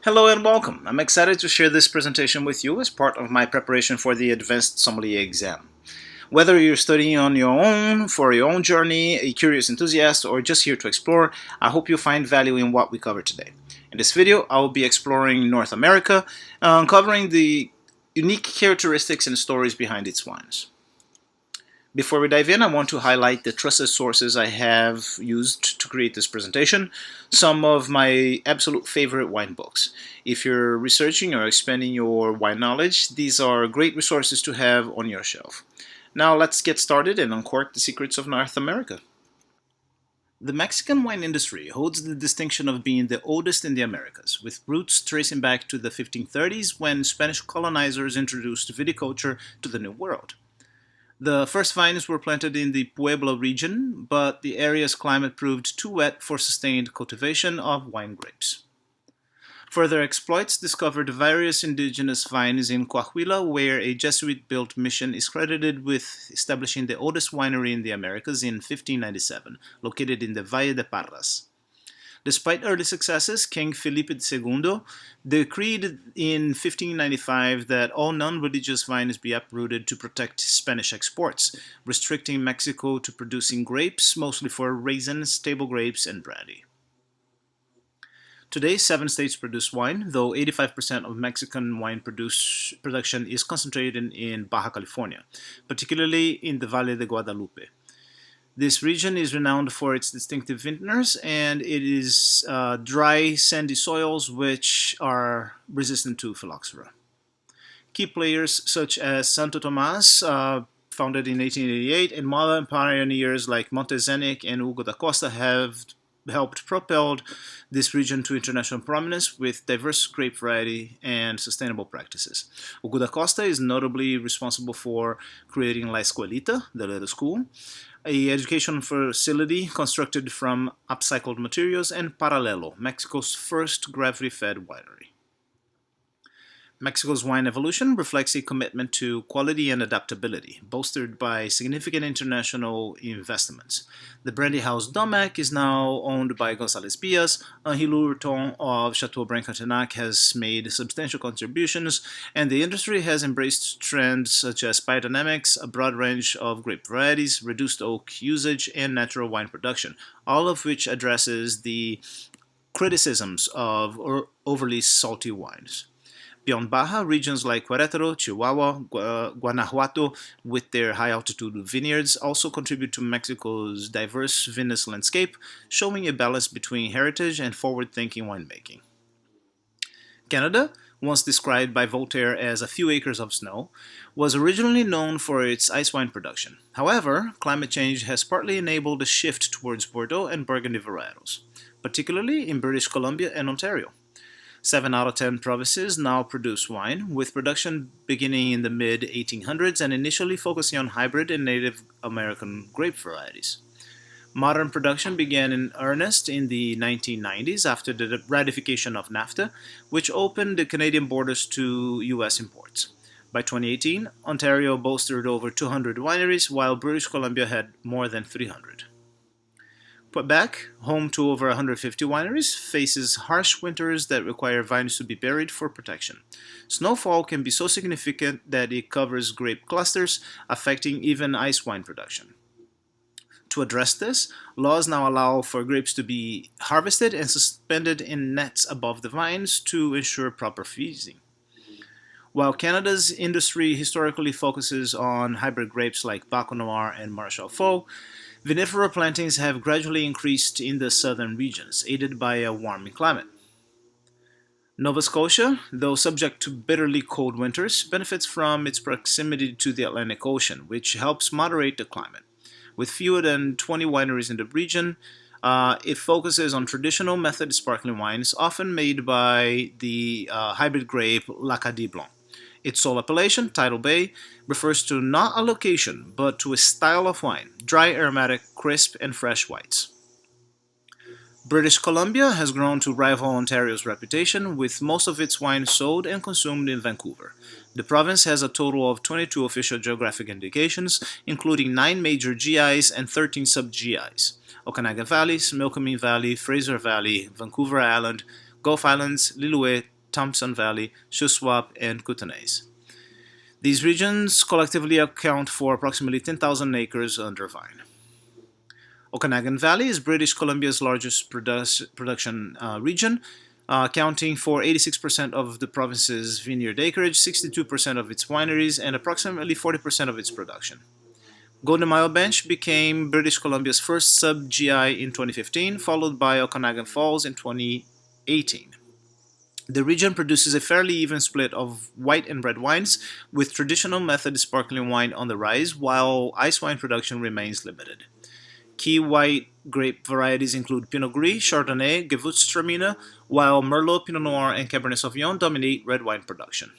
Hello and welcome. I'm excited to share this presentation with you as part of my preparation for the Advanced Sommelier exam. Whether you're studying on your own, for your own journey, a curious enthusiast, or just here to explore, I hope you find value in what we cover today. In this video, I will be exploring North America, uncovering the unique characteristics and stories behind its wines. Before we dive in, I want to highlight the trusted sources I have used to create this presentation, some of my absolute favorite wine books. If you're researching or expanding your wine knowledge, these are great resources to have on your shelf. Now let's get started and uncork the secrets of North America. The Mexican wine industry holds the distinction of being the oldest in the Americas, with roots tracing back to the 1530s when Spanish colonizers introduced viticulture to the New World. The first vines were planted in the Puebla region, but the area's climate proved too wet for sustained cultivation of wine grapes. Further exploits discovered various indigenous vines in Coahuila, where a Jesuit-built mission is credited with establishing the oldest winery in the Americas in 1597, located in the Valle de Parras. Despite early successes, King Felipe II decreed in 1595 that all non-religious vines be uprooted to protect Spanish exports, restricting Mexico to producing grapes, mostly for raisins, table grapes, and brandy. Today, 7 states produce wine, though 85% of Mexican wine production is concentrated in Baja California, particularly in the Valle de Guadalupe. This region is renowned for its distinctive vintners, and it is dry, sandy soils which are resistant to phylloxera. Key players such as Santo Tomas, founded in 1888, and modern pioneers like Montezenic and Hugo da Costa have helped propel this region to international prominence with diverse grape variety and sustainable practices. Hugo da Costa is notably responsible for creating La Escuelita, the little school, an educational facility constructed from upcycled materials, and Paralelo, Mexico's first gravity-fed winery. Mexico's wine evolution reflects a commitment to quality and adaptability, bolstered by significant international investments. The brandy house Domecq is now owned by González Bias. Henri Lurton of Chateau Brancartenac has made substantial contributions, and the industry has embraced trends such as biodynamics, a broad range of grape varieties, reduced oak usage, and natural wine production, all of which addresses the criticisms of overly salty wines. Beyond Baja, regions like Querétaro, Chihuahua, Guanajuato, with their high-altitude vineyards, also contribute to Mexico's diverse vinous landscape, showing a balance between heritage and forward-thinking winemaking. Canada, once described by Voltaire as a few acres of snow, was originally known for its ice wine production. However, climate change has partly enabled a shift towards Bordeaux and Burgundy varietals, particularly in British Columbia and Ontario. 7 out of 10 provinces now produce wine, with production beginning in the mid-1800s and initially focusing on hybrid and Native American grape varieties. Modern production began in earnest in the 1990s after the ratification of NAFTA, which opened the Canadian borders to U.S. imports. By 2018, Ontario boasted over 200 wineries, while British Columbia had more than 300. Quebec, home to over 150 wineries, faces harsh winters that require vines to be buried for protection. Snowfall can be so significant that it covers grape clusters, affecting even ice wine production. To address this, laws now allow for grapes to be harvested and suspended in nets above the vines to ensure proper freezing. While Canada's industry historically focuses on hybrid grapes like Bac Noir and Marshall Faux, vinifera plantings have gradually increased in the southern regions, aided by a warming climate. Nova Scotia, though subject to bitterly cold winters, benefits from its proximity to the Atlantic Ocean, which helps moderate the climate. With fewer than 20 wineries in the region, it focuses on traditional method sparkling wines, often made by the hybrid grape L'Acadie Blanc. Its sole appellation, Tidal Bay, refers to not a location, but to a style of wine, dry, aromatic, crisp, and fresh whites. British Columbia has grown to rival Ontario's reputation, with most of its wine sold and consumed in Vancouver. The province has a total of 22 official geographic indications, including 9 major GIs and 13 sub-GIs: Okanagan Valley, Milkoming Valley, Fraser Valley, Vancouver Island, Gulf Islands, Lillooet, Thompson Valley, Shuswap, and Kootenais. These regions collectively account for approximately 10,000 acres under vine. Okanagan Valley is British Columbia's largest production region, accounting for 86% of the province's vineyard acreage, 62% of its wineries, and approximately 40% of its production. Golden Mile Bench became British Columbia's first sub-GI in 2015, followed by Okanagan Falls in 2018. The region produces a fairly even split of white and red wines, with traditional method sparkling wine on the rise, while ice wine production remains limited. Key white grape varieties include Pinot Gris, Chardonnay, Gewürztraminer, while Merlot, Pinot Noir, and Cabernet Sauvignon dominate red wine production.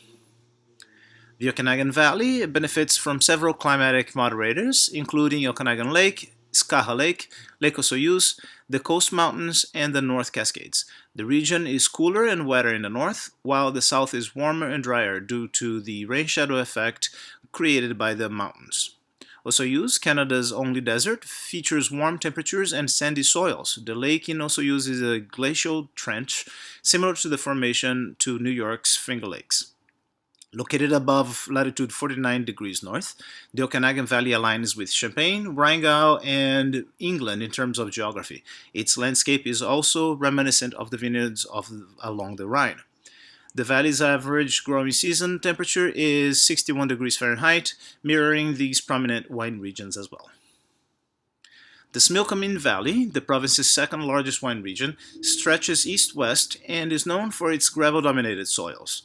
The Okanagan Valley benefits from several climatic moderators, including Okanagan Lake, Skaha Lake, Lake Osoyoos, the Coast Mountains, and the North Cascades. The region is cooler and wetter in the north, while the south is warmer and drier due to the rain shadow effect created by the mountains. Osoyoos, Canada's only desert, features warm temperatures and sandy soils. The lake in Osoyoos is a glacial trench similar to the formation to New York's Finger Lakes. Located above latitude 49 degrees north, the Okanagan Valley aligns with Champagne, Rheingau, and England in terms of geography. Its landscape is also reminiscent of the vineyards along the Rhine. The valley's average growing season temperature is 61 degrees Fahrenheit, mirroring these prominent wine regions as well. The Smilkameen Valley, the province's second largest wine region, stretches east-west and is known for its gravel-dominated soils.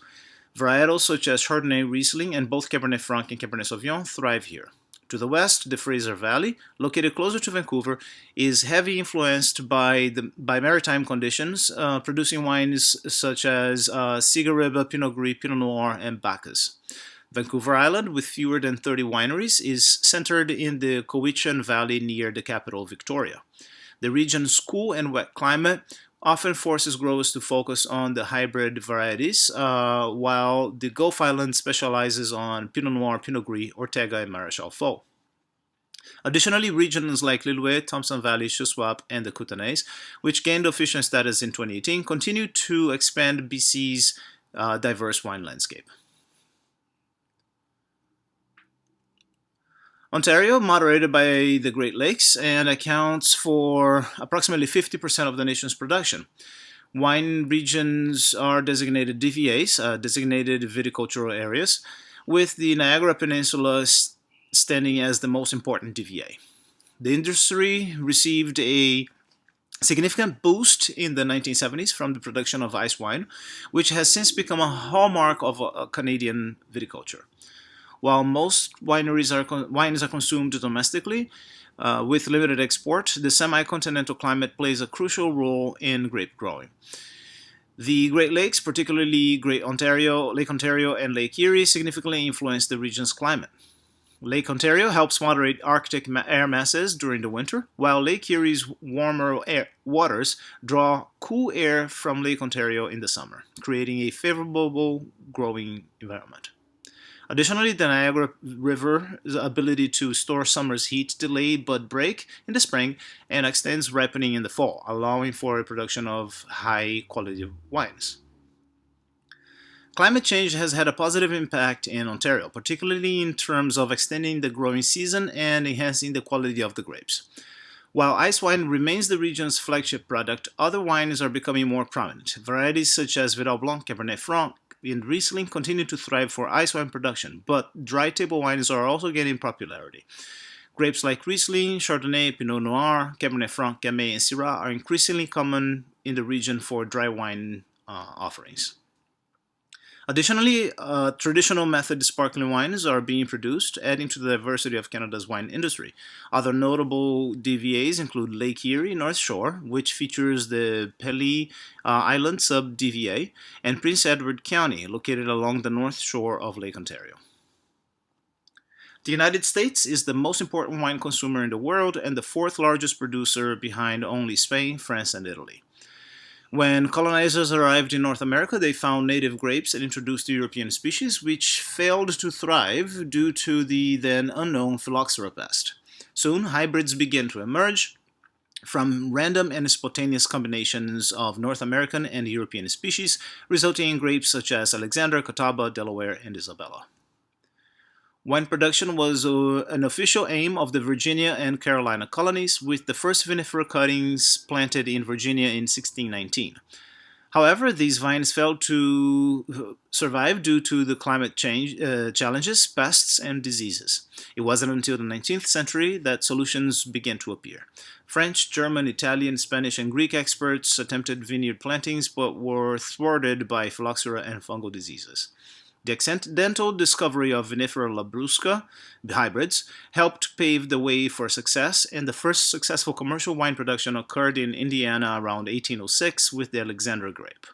Varietals such as Chardonnay, Riesling, and both Cabernet Franc and Cabernet Sauvignon thrive here. To the west, the Fraser Valley, located closer to Vancouver, is heavily influenced by maritime conditions, producing wines such as Cigaribba, Pinot Gris, Pinot Noir, and Bacchus. Vancouver Island, with fewer than 30 wineries, is centered in the Cowichan Valley near the capital, Victoria. The region's cool and wet climate often forces growers to focus on the hybrid varieties, while the Gulf Island specializes on Pinot Noir, Pinot Gris, Ortega, and Maréchal Faux. Additionally, regions like Lillooet, Thompson Valley, Shuswap, and the Kootenais, which gained official status in 2018, continue to expand BC's diverse wine landscape. Ontario, moderated by the Great Lakes, and accounts for approximately 50% of the nation's production. Wine regions are designated DVAs, designated viticultural areas, with the Niagara Peninsula standing as the most important DVA. The industry received a significant boost in the 1970s from the production of ice wine, which has since become a hallmark of Canadian viticulture. While most wines are consumed domestically, with limited export, the semi-continental climate plays a crucial role in grape growing. The Great Lakes, particularly Lake Ontario, and Lake Erie, significantly influence the region's climate. Lake Ontario helps moderate Arctic air masses during the winter, while Lake Erie's warmer waters draw cool air from Lake Ontario in the summer, creating a favorable growing environment. Additionally, the Niagara River's ability to store summer's heat delay bud break in the spring and extends ripening in the fall, allowing for a production of high-quality wines. Climate change has had a positive impact in Ontario, particularly in terms of extending the growing season and enhancing the quality of the grapes. While ice wine remains the region's flagship product, other wines are becoming more prominent. Varieties such as Vidal Blanc, Cabernet Franc, and Riesling continue to thrive for ice wine production, but dry table wines are also gaining popularity. Grapes like Riesling, Chardonnay, Pinot Noir, Cabernet Franc, Gamay, and Syrah are increasingly common in the region for dry wine offerings. Additionally, traditional method sparkling wines are being produced, adding to the diversity of Canada's wine industry. Other notable DVAs include Lake Erie North Shore, which features the Pelly Island sub-DVA, and Prince Edward County, located along the north shore of Lake Ontario. The United States is the most important wine consumer in the world and the fourth largest producer behind only Spain, France, and Italy. When colonizers arrived in North America, they found native grapes and introduced the European species, which failed to thrive due to the then unknown phylloxera pest. Soon, hybrids began to emerge, from random and spontaneous combinations of North American and European species, resulting in grapes such as Alexander, Catawba, Delaware, and Isabella. Wine production was an official aim of the Virginia and Carolina colonies, with the first vinifera cuttings planted in Virginia in 1619. However, these vines failed to survive due to the climate change challenges, pests, and diseases. It wasn't until the 19th century that solutions began to appear. French, German, Italian, Spanish, and Greek experts attempted vineyard plantings but were thwarted by phylloxera and fungal diseases. The accidental discovery of vinifera labrusca hybrids helped pave the way for success, and the first successful commercial wine production occurred in Indiana around 1806 with the Alexander grape.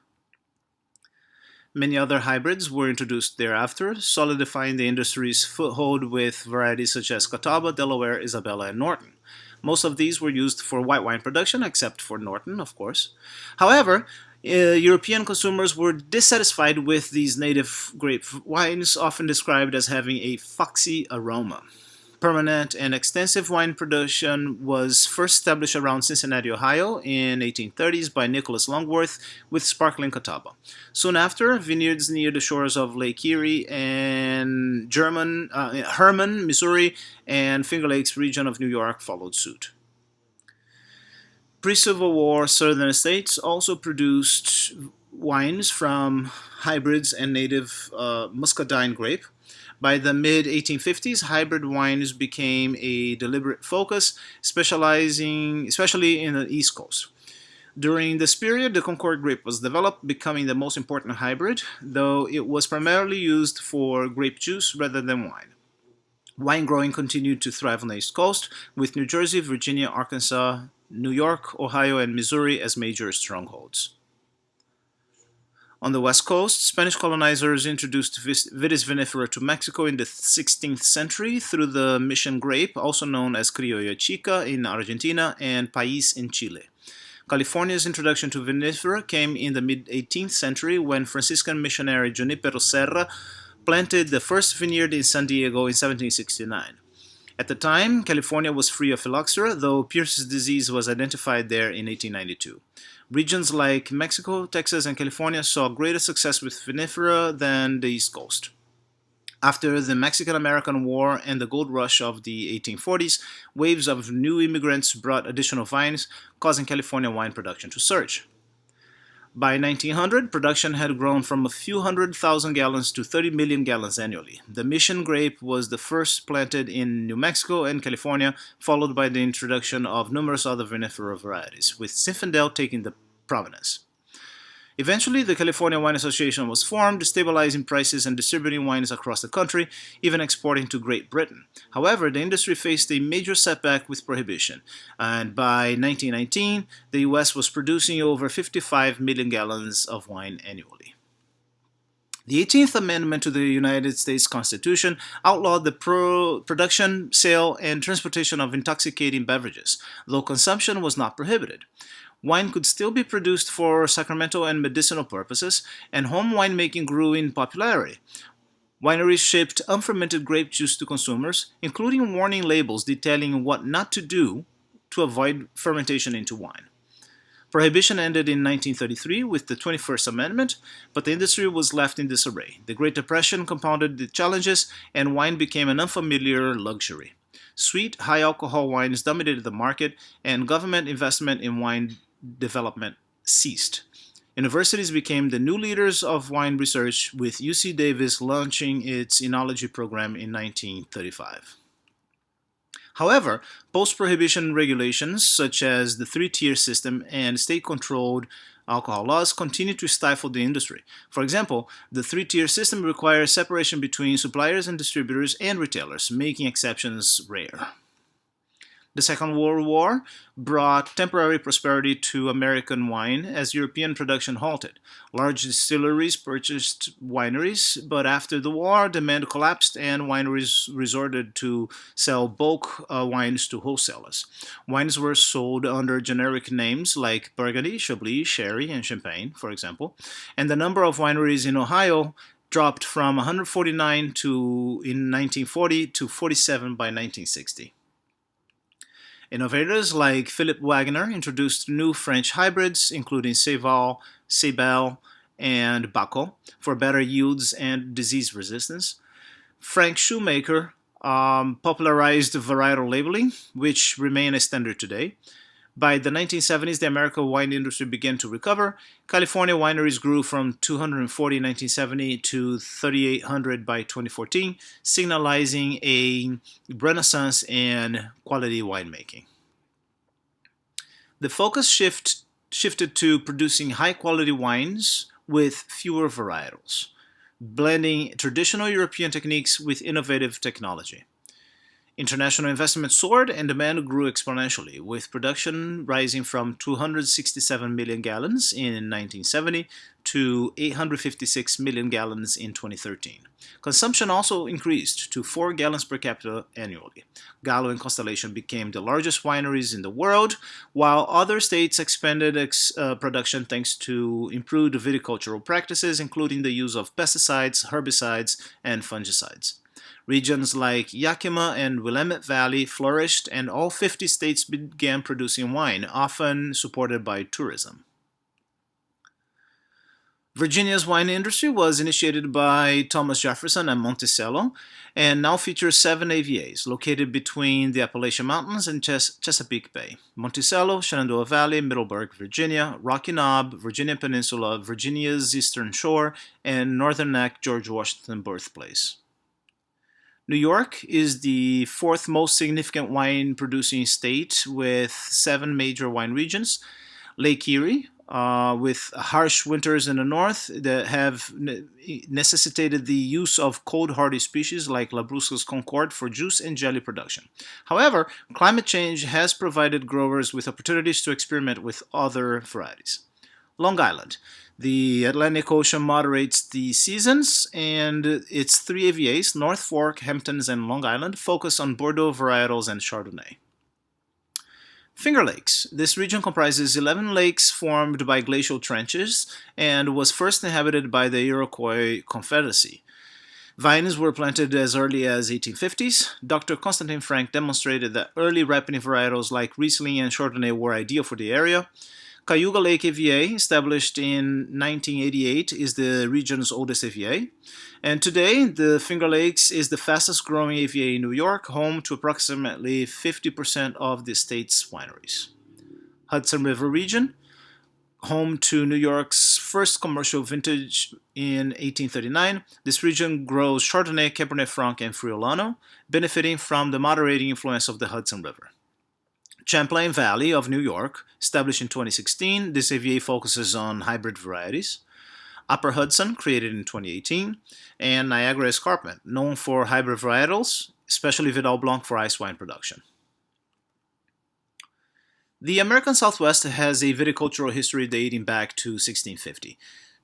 Many other hybrids were introduced thereafter, solidifying the industry's foothold with varieties such as Catawba, Delaware, Isabella, and Norton. Most of these were used for white wine production, except for Norton, of course. However, European consumers were dissatisfied with these native grape wines, often described as having a foxy aroma. Permanent and extensive wine production was first established around Cincinnati, Ohio in 1830s by Nicholas Longworth with sparkling Catawba. Soon after, vineyards near the shores of Lake Erie and Herman, Missouri, and Finger Lakes region of New York followed suit. Pre-Civil War southern states also produced wines from hybrids and native muscadine grape. By the mid-1850s, hybrid wines became a deliberate focus, especially in the East Coast. During this period, the Concord grape was developed, becoming the most important hybrid, though it was primarily used for grape juice rather than wine. Wine growing continued to thrive on the East Coast, with New Jersey, Virginia, Arkansas, New York, Ohio, and Missouri as major strongholds. On the West Coast, Spanish colonizers introduced Vitis vinifera to Mexico in the 16th century through the Mission grape, also known as Criolla Chica in Argentina and País in Chile. California's introduction to vinifera came in the mid-18th century when Franciscan missionary Junipero Serra planted the first vineyard in San Diego in 1769. At the time, California was free of phylloxera, though Pierce's disease was identified there in 1892. Regions like Mexico, Texas, and California saw greater success with vinifera than the East Coast. After the Mexican-American War and the gold rush of the 1840s, waves of new immigrants brought additional vines, causing California wine production to surge. By 1900, production had grown from a few 100,000 gallons to 30 million gallons annually. The Mission grape was the first planted in New Mexico and California, followed by the introduction of numerous other vinifera varieties, with Zinfandel taking the prominence. Eventually, the California Wine Association was formed, stabilizing prices and distributing wines across the country, even exporting to Great Britain. However, the industry faced a major setback with prohibition, and by 1919, the U.S. was producing over 55 million gallons of wine annually. The 18th Amendment to the United States Constitution outlawed the production, sale, and transportation of intoxicating beverages, though consumption was not prohibited. Wine could still be produced for sacramental and medicinal purposes, and home winemaking grew in popularity. Wineries shipped unfermented grape juice to consumers, including warning labels detailing what not to do to avoid fermentation into wine. Prohibition ended in 1933 with the 21st Amendment, but the industry was left in disarray. The Great Depression compounded the challenges, and wine became an unfamiliar luxury. Sweet, high-alcohol wines dominated the market, and government investment in wine development ceased. Universities became the new leaders of wine research, with UC Davis launching its enology program in 1935. However, post-prohibition regulations such as the three-tier system and state-controlled alcohol laws continued to stifle the industry. For example, the three-tier system requires separation between suppliers and distributors and retailers, making exceptions rare. The Second World War brought temporary prosperity to American wine as European production halted. Large distilleries purchased wineries, but after the war, demand collapsed and wineries resorted to sell bulk wines to wholesalers. Wines were sold under generic names like Burgundy, Chablis, Sherry, and Champagne, for example, and the number of wineries in Ohio dropped from 149 in 1940 to 47 by 1960. Innovators like Philip Wagner introduced new French hybrids, including Ceval, Cebal, and Baco, for better yields and disease resistance. Frank Shoemaker popularized varietal labeling, which remain a standard today. By the 1970s, the American wine industry began to recover. California wineries grew from 240 in 1970 to 3,800 by 2014, signalizing a renaissance in quality winemaking. The focus shifted to producing high quality wines with fewer varietals, blending traditional European techniques with innovative technology. International investment soared and demand grew exponentially, with production rising from 267 million gallons in 1970 to 856 million gallons in 2013. Consumption also increased to 4 gallons per capita annually. Gallo and Constellation became the largest wineries in the world, while other states expanded production thanks to improved viticultural practices, including the use of pesticides, herbicides, and fungicides. Regions like Yakima and Willamette Valley flourished, and all 50 states began producing wine, often supported by tourism. Virginia's wine industry was initiated by Thomas Jefferson and Monticello, and now features 7 AVAs located between the Appalachian Mountains and Chesapeake Bay: Monticello, Shenandoah Valley, Middleburg, Virginia; Rocky Knob, Virginia Peninsula, Virginia's Eastern Shore, and Northern Neck, George Washington birthplace. New York is the fourth most significant wine producing state with 7 major wine regions. Lake Erie, with harsh winters in the north that have necessitated the use of cold hardy species like Labrusca's Concord for juice and jelly production. However, climate change has provided growers with opportunities to experiment with other varieties. Long Island. The Atlantic Ocean moderates the seasons, and its 3 AVAs, North Fork, Hamptons, and Long Island, focus on Bordeaux varietals and Chardonnay. Finger Lakes. This region comprises 11 lakes formed by glacial trenches and was first inhabited by the Iroquois Confederacy. Vines were planted as early as 1850s. Dr. Constantine Frank demonstrated that early ripening varietals like Riesling and Chardonnay were ideal for the area. Cayuga Lake AVA, established in 1988, is the region's oldest AVA. And today, the Finger Lakes is the fastest growing AVA in New York, home to approximately 50% of the state's wineries. Hudson River region, home to New York's first commercial vintage in 1839. This region grows Chardonnay, Cabernet Franc, and Friulano, benefiting from the moderating influence of the Hudson River. Champlain Valley of New York, established in 2016, this AVA focuses on hybrid varieties. Upper Hudson, created in 2018, and Niagara Escarpment, known for hybrid varietals, especially Vidal Blanc for ice wine production. The American Southwest has a viticultural history dating back to 1650.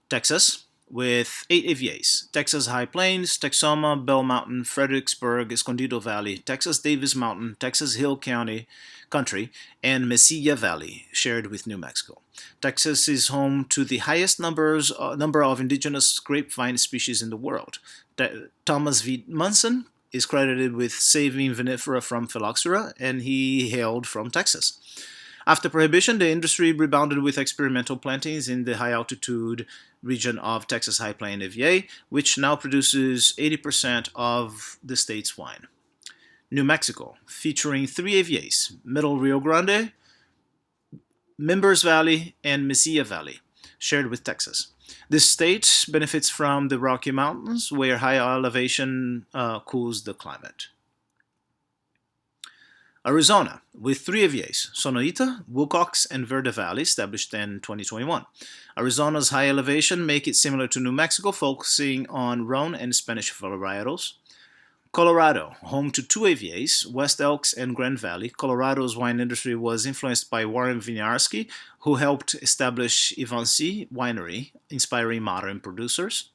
Texas, with 8 AVAs: Texas High Plains, Texoma, Bell Mountain, Fredericksburg, Escondido Valley, Texas Davis Mountain, Texas Hill Country, and Mesilla Valley, shared with New Mexico. Texas is home to the highest number of indigenous grapevine species in the world. Thomas V. Munson is credited with saving vinifera from phylloxera, and he hailed from Texas. After Prohibition, the industry rebounded with experimental plantings in the high-altitude region of Texas High Plain AVA, which now produces 80% of the state's wine. New Mexico, featuring 3 AVAs: Middle Rio Grande, Mimbres Valley, and Mesilla Valley, shared with Texas. This state benefits from the Rocky Mountains, where high elevation cools the climate. Arizona, with 3 AVAs: Sonoita, Wilcox, and Verde Valley, established in 2021. Arizona's high elevation make it similar to New Mexico, focusing on Rhone and Spanish varietals. Colorado, home to 2 AVAs, West Elks and Grand Valley. Colorado's wine industry was influenced by Warren Winiarski, who helped establish Ivancy Winery, inspiring modern producers.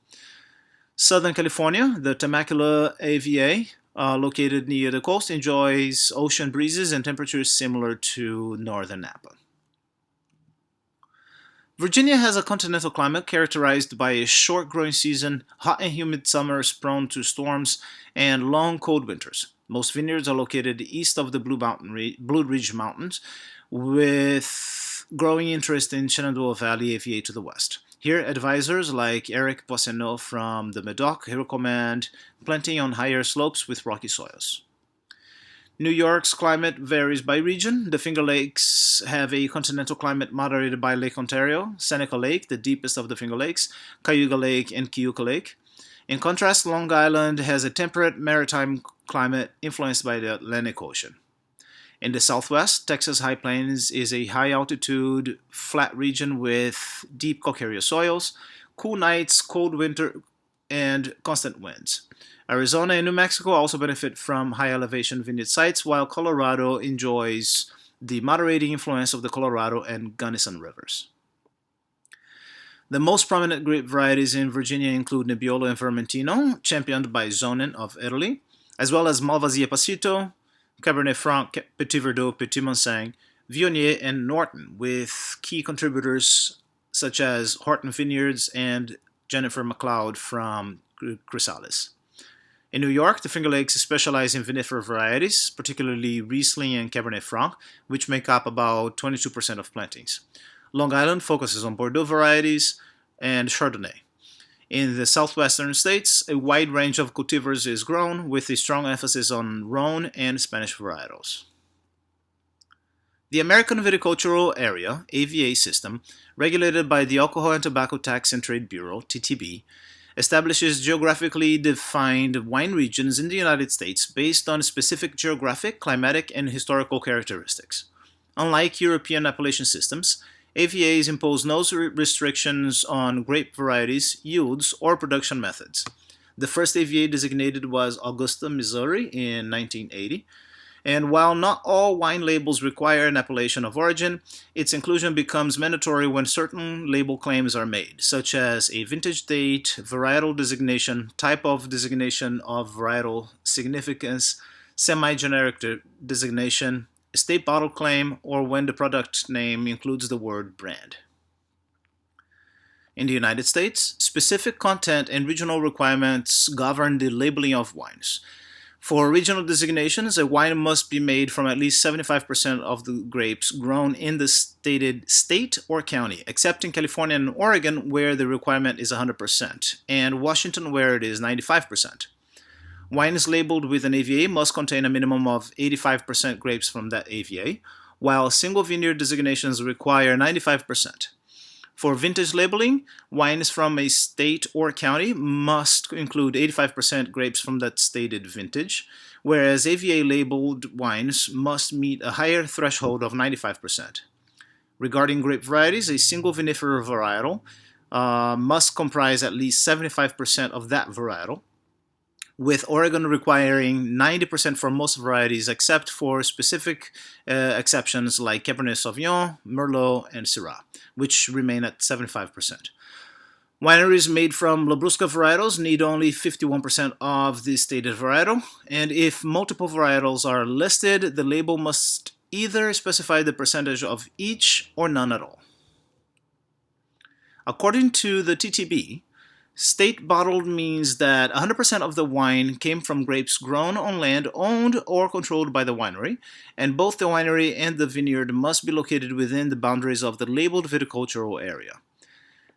Southern California, the Temecula AVA, located near the coast, enjoys ocean breezes and temperatures similar to northern Napa. Virginia has a continental climate characterized by a short growing season, hot and humid summers prone to storms, and long cold winters. Most vineyards are located east of the Blue Ridge Mountains, with growing interest in Shenandoah Valley AVA to the west. Here, advisors like Eric Boissonneau from the Medoc recommend planting on higher slopes with rocky soils. New York's climate varies by region. The Finger Lakes have a continental climate moderated by Lake Ontario, Seneca Lake, the deepest of the Finger Lakes, Cayuga Lake, and Keuka Lake. In contrast, Long Island has a temperate maritime climate influenced by the Atlantic Ocean. In the southwest, Texas High Plains is a high-altitude, flat region with deep calcareous soils, cool nights, cold winter, and constant winds. Arizona and New Mexico also benefit from high-elevation vineyard sites, while Colorado enjoys the moderating influence of the Colorado and Gunnison rivers. The most prominent grape varieties in Virginia include Nebbiolo and Vermentino, championed by Zonin of Italy, as well as Malvasia Passito, Cabernet Franc, Petit Verdot, Petit Manseng, Viognier, and Norton, with key contributors such as Horton Vineyards and Jennifer McLeod from Chrysalis. In New York, the Finger Lakes specialize in vinifera varieties, particularly Riesling and Cabernet Franc, which make up about 22% of plantings. Long Island focuses on Bordeaux varieties and Chardonnay. In the southwestern states, a wide range of cultivars is grown, with a strong emphasis on Rhone and Spanish varietals. The American Viticultural Area, AVA system, regulated by the Alcohol and Tobacco Tax and Trade Bureau, TTB, establishes geographically defined wine regions in the United States based on specific geographic, climatic, and historical characteristics. Unlike European appellation systems, AVAs impose no restrictions on grape varieties, yields, or production methods. The first AVA designated was Augusta, Missouri in 1980, and while not all wine labels require an appellation of origin, its inclusion becomes mandatory when certain label claims are made, such as a vintage date, varietal designation, type of designation of varietal significance, semi-generic designation, estate bottle claim, or when the product name includes the word brand. In the United States, specific content and regional requirements govern the labeling of wines. For regional designations, a wine must be made from at least 75% of the grapes grown in the stated state or county, except in California and Oregon, where the requirement is 100%, and Washington, where it is 95%. Wines labeled with an AVA must contain a minimum of 85% grapes from that AVA, while single vineyard designations require 95%. For vintage labeling, wines from a state or county must include 85% grapes from that stated vintage, whereas AVA-labeled wines must meet a higher threshold of 95%. Regarding grape varieties, a single vinifera varietal must comprise at least 75% of that varietal, with Oregon requiring 90% for most varieties except for specific exceptions like Cabernet Sauvignon, Merlot, and Syrah, which remain at 75%. Wineries made from Labrusca varietals need only 51% of the stated varietal, and if multiple varietals are listed, the label must either specify the percentage of each or none at all. According to the TTB, state bottled means that 100% of the wine came from grapes grown on land owned or controlled by the winery, and both the winery and the vineyard must be located within the boundaries of the labeled viticultural area.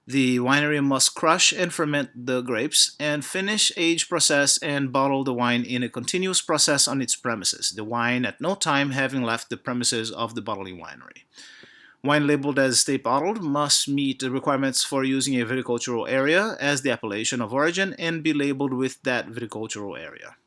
The winery must crush and ferment the grapes and finish, age, process, and bottle the wine in a continuous process on its premises, the wine at no time having left the premises of the bottling winery. Wine labeled as state bottled must meet the requirements for using a viticultural area as the appellation of origin and be labeled with that viticultural area.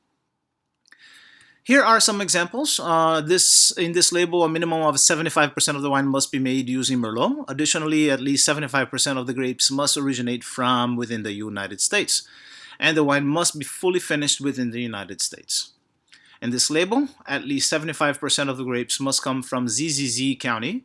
Here are some examples. In this label, a minimum of 75% of the wine must be made using Merlot. Additionally, at least 75% of the grapes must originate from within the United States, and the wine must be fully finished within the United States. In this label, at least 75% of the grapes must come from ZZZ County.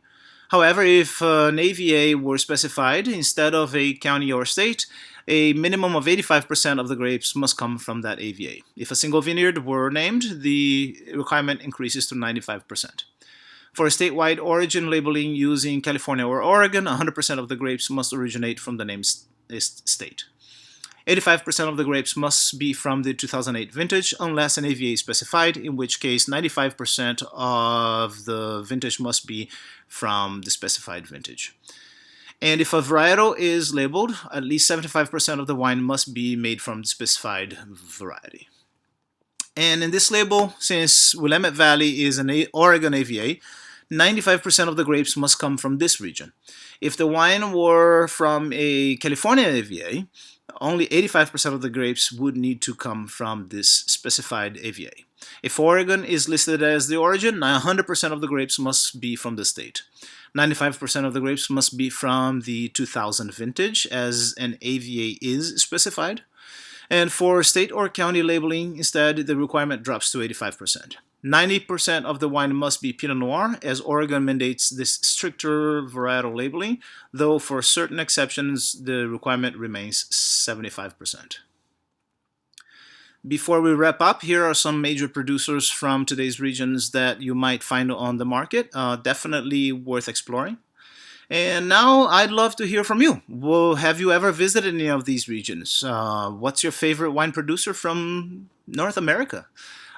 However, if an AVA were specified instead of a county or state, a minimum of 85% of the grapes must come from that AVA. If a single vineyard were named, the requirement increases to 95%. For a statewide origin labeling using California or Oregon, 100% of the grapes must originate from the named state. 85% of the grapes must be from the 2008 vintage unless an AVA is specified, in which case 95% of the vintage must be from the specified vintage. And if a varietal is labeled, at least 75% of the wine must be made from the specified variety. And in this label, since Willamette Valley is an Oregon AVA, 95% of the grapes must come from this region. If the wine were from a California AVA, only 85% of the grapes would need to come from this specified AVA. If Oregon is listed as the origin, 100% of the grapes must be from the state. 95% of the grapes must be from the 2000 vintage, as an AVA is specified. And for state or county labeling, instead, the requirement drops to 85%. 90% of the wine must be Pinot Noir, as Oregon mandates this stricter varietal labeling, though for certain exceptions, the requirement remains 75%. Before we wrap up, here are some major producers from today's regions that you might find on the market. Definitely worth exploring. And now I'd love to hear from you. Well, have you ever visited any of these regions? What's your favorite wine producer from North America?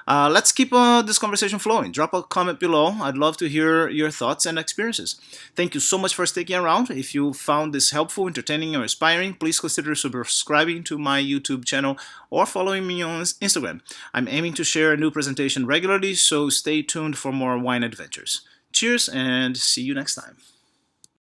Let's keep this conversation flowing. Drop a comment below. I'd love to hear your thoughts and experiences. Thank you so much for sticking around. If you found this helpful, entertaining, or inspiring, please consider subscribing to my YouTube channel or following me on Instagram. I'm aiming to share a new presentation regularly, so stay tuned for more wine adventures. Cheers and see you next time.